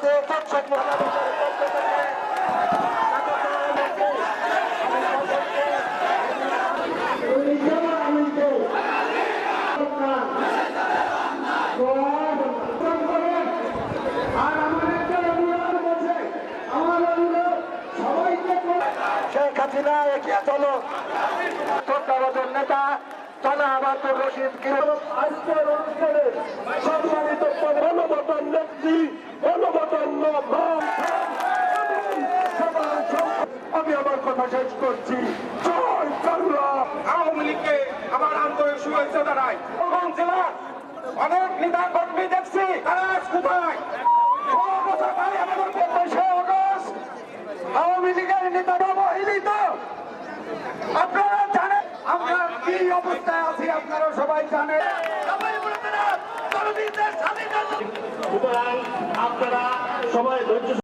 পরবর্তী দর্শক শেখ হাসিনা এগিয়ে চলো। তত্ত্বাবধায়ক নেতা জনাব আব্দুর রশিদ আজকের অনুষ্ঠানে সম্মানিত গণমাধ্যম নেত্রী গণমাধ্যম আমি আমার কথা শেষ করছি। জয় বাংলা। আওয়ামী লীগকে আমার আন্তরিক শুভেচ্ছা জানাই। এবং জেলার অনেক নেতা কর্মী দেখছি তারা আজ কোথায়? 6 বছর আগে আমাদের 25শে আগস্ট আওয়ামী লীগের নেতারা অবহেলিত। আপনারা জানেন আমরা কি অবস্থায় আছি, আপনারা সবাই জানেন। সুতরাং আপনারা সবাই ধৈর্য